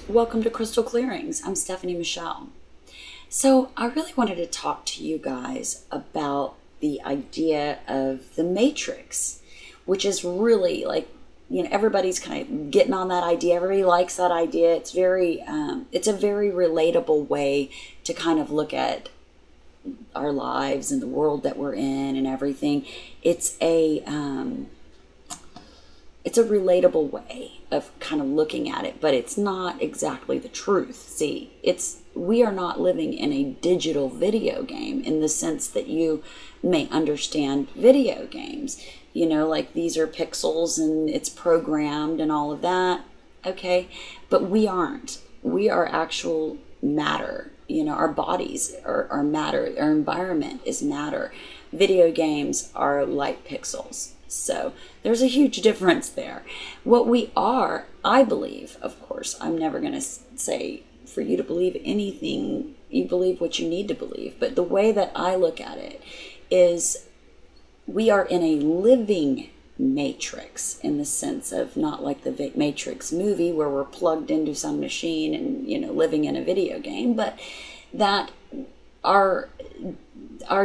Welcome to Crystal Clearings. I'm Stephanie Michelle. So, I really wanted to talk to you guys about the idea of the matrix, which is really everybody's kind of getting on that idea. Everybody likes that idea. It's a very relatable way to kind of look at our lives and the world that we're in and everything. It's a relatable way of kind of looking at it, but it's not exactly the truth. See, we are not living in a digital video game in the sense that you may understand video games. Like these are pixels and it's programmed and all of that. Okay, but we aren't. We are actual matter. Our bodies are matter. Our environment is matter. Video games are like pixels. So there's a huge difference there. What we are, I believe, of course, I'm never going to say for you to believe anything, you believe what you need to believe. But the way that I look at it is we are in a living matrix, in the sense of not like the Matrix movie where we're plugged into some machine and, living in a video game, but that our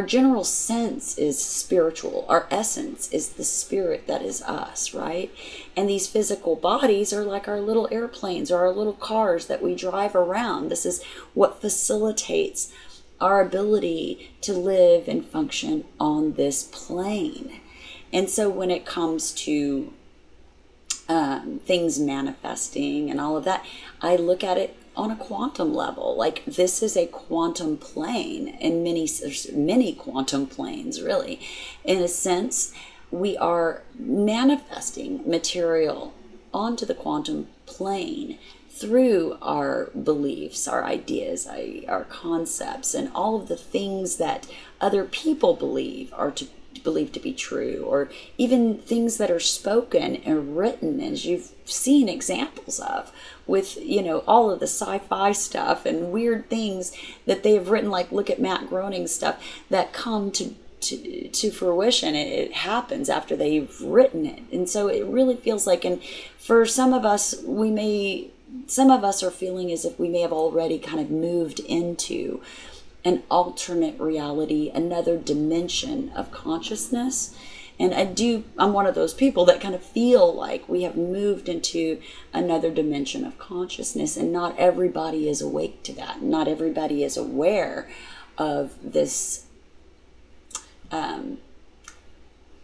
general sense is spiritual. Our essence is the spirit that is us, right? And these physical bodies are like our little airplanes or our little cars that we drive around. This is what facilitates our ability to live and function on this plane. And so when it comes to things manifesting and all of that, I look at it on a quantum level. Like, this is a quantum plane, and there's many quantum planes, really. In a sense, we are manifesting material onto the quantum plane through our beliefs, our ideas, our concepts, and all of the things that other people believe to be true, or even things that are spoken and written, as you've seen examples of with all of the sci-fi stuff and weird things that they have written. Like, look at Matt Groening's stuff that come to fruition. It happens after they've written it. And so it really feels like, and for some of us are feeling as if we may have already kind of moved into an alternate reality, another dimension of consciousness. And I'm one of those people that kind of feel like we have moved into another dimension of consciousness, and not everybody is awake to that. Not everybody is aware of this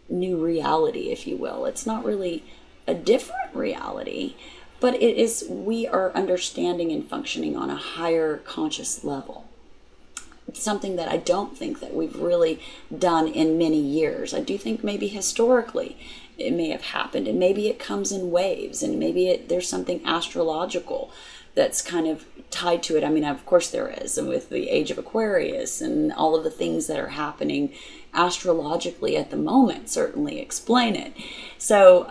new reality, if you will. It's not really a different reality, but we are understanding and functioning on a higher conscious level. It's something that I don't think that we've really done in many years. I do think maybe historically it may have happened, and maybe it comes in waves, and maybe there's something astrological that's kind of tied to it. I mean, of course there is, and with the age of Aquarius and all of the things that are happening astrologically at the moment certainly explain it. So,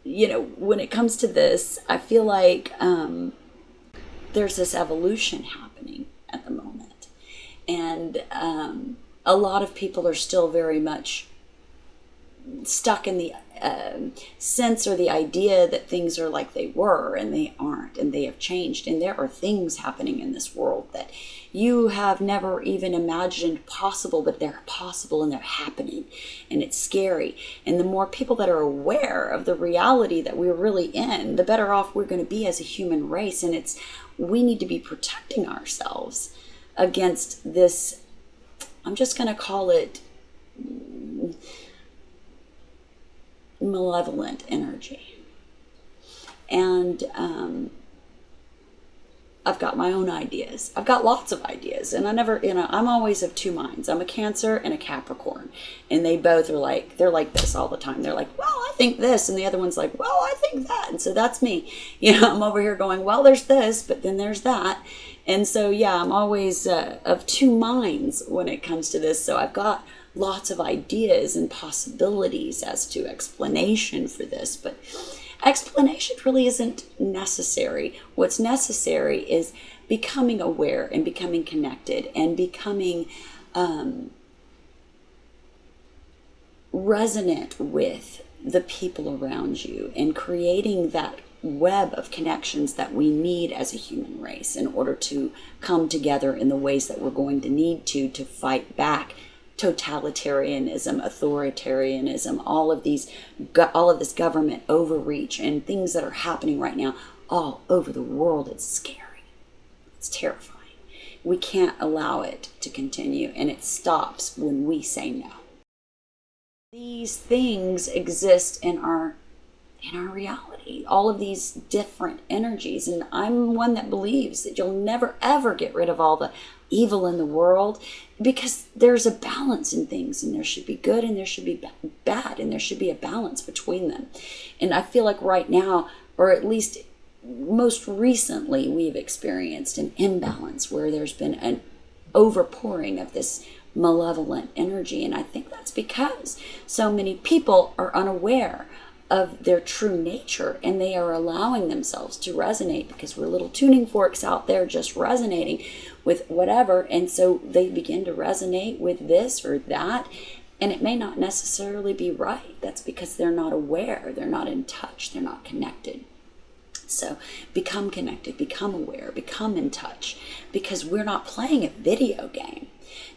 when it comes to this, I feel like there's this evolution happening at the moment. And a lot of people are still very much stuck in the sense or the idea that things are like they were, and they aren't, and they have changed. And there are things happening in this world that you have never even imagined possible, but they're possible and they're happening, and it's scary. And the more people that are aware of the reality that we're really in, the better off we're going to be as a human race. And we need to be protecting ourselves against this, I'm just going to call it malevolent energy. And I've got my own ideas. I've got lots of ideas, and I'm always of two minds. I'm a Cancer and a Capricorn, and they both are they're like this all the time. They're like, well, I think this, and the other one's like, well, I think that. And so that's me. I'm over here going, well, there's this, but then there's that. And so, I'm always of two minds when it comes to this. So I've got lots of ideas and possibilities as to explanation for this, but explanation really isn't necessary. What's necessary is becoming aware and becoming connected and becoming resonant with the people around you, and creating that web of connections that we need as a human race in order to come together in the ways that we're going to need to fight back totalitarianism, authoritarianism, all of this government overreach and things that are happening right now all over the world. It's scary. It's terrifying. We can't allow it to continue, and it stops when we say no. These things exist in our reality, all of these different energies, and I'm one that believes that you'll never ever get rid of all the evil in the world, because there's a balance in things, and there should be good and there should be bad, and there should be a balance between them. And I feel like right now, or at least most recently, we've experienced an imbalance where there's been an overpouring of this malevolent energy, and I think that's because so many people are unaware of their true nature, and they are allowing themselves to resonate because we're little tuning forks out there just resonating with whatever, and so they begin to resonate with this or that, and it may not necessarily be right. That's because they're not aware, they're not in touch, they're not connected. So become connected, become aware, become in touch, because we're not playing a video game.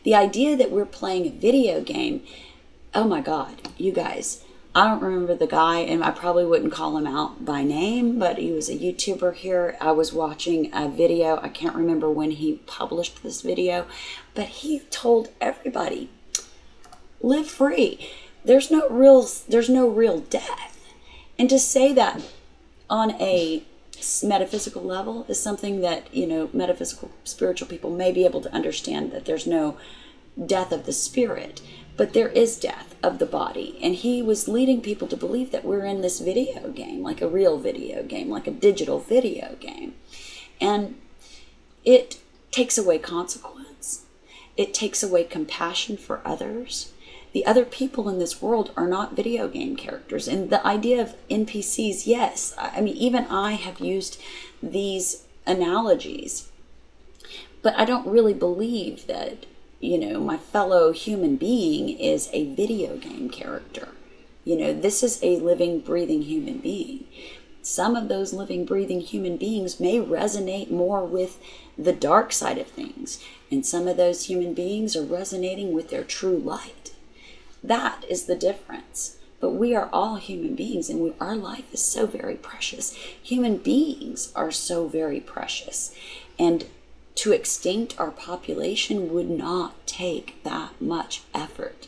The idea that we're playing a video game, oh my God, you guys, I don't remember the guy, and I probably wouldn't call him out by name, but he was a YouTuber here. I was watching a video. I can't remember when he published this video, but he told everybody, live free. There's no real death. And to say that on a metaphysical level is something that, metaphysical spiritual people may be able to understand, that there's no death of the spirit, but there is death of the body. And he was leading people to believe that we're in this video game, like a real video game, like a digital video game. And it takes away consequence. It takes away compassion for others. The other people in this world are not video game characters. And the idea of NPCs, yes, I mean, even I have used these analogies, but I don't really believe that, my fellow human being is a video game character. This is a living, breathing human being. Some of those living, breathing human beings may resonate more with the dark side of things, and some of those human beings are resonating with their true light. That is the difference. But we are all human beings, and our life is so very precious. Human beings are so very precious. And to extinct our population would not take that much effort.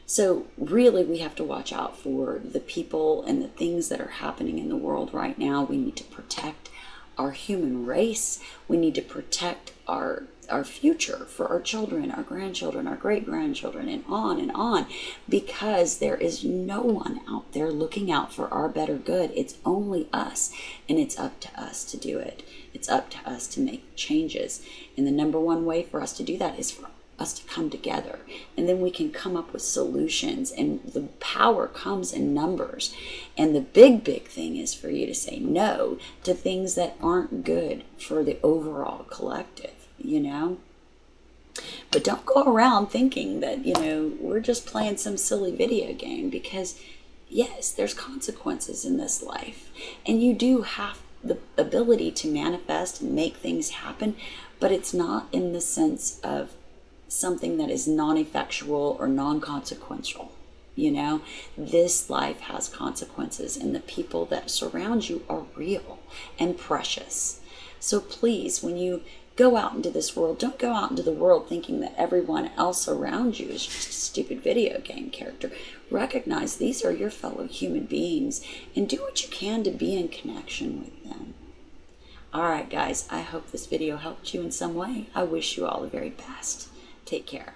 So really, we have to watch out for the people and the things that are happening in the world right now. We need to protect our human race. We need to protect our future for our children, our grandchildren, our great-grandchildren, and on, because there is no one out there looking out for our better good. It's only us, and it's up to us to do it. It's up to us to make changes. And the number one way for us to do that is for us to come together, and then we can come up with solutions, and the power comes in numbers. And the big thing is for you to say no to things that aren't good for the overall collective, but don't go around thinking that we're just playing some silly video game, because yes, there's consequences in this life, and you do have the ability to manifest and make things happen, but it's not in the sense of something that is non-effectual or non-consequential. This life has consequences, and the people that surround you are real and precious. So please, when you go out into this world, don't go out into the world thinking that everyone else around you is just a stupid video game character. Recognize these are your fellow human beings, and do what you can to be in connection with them. All right, guys, I hope this video helped you in some way. I wish you all the very best. Take care.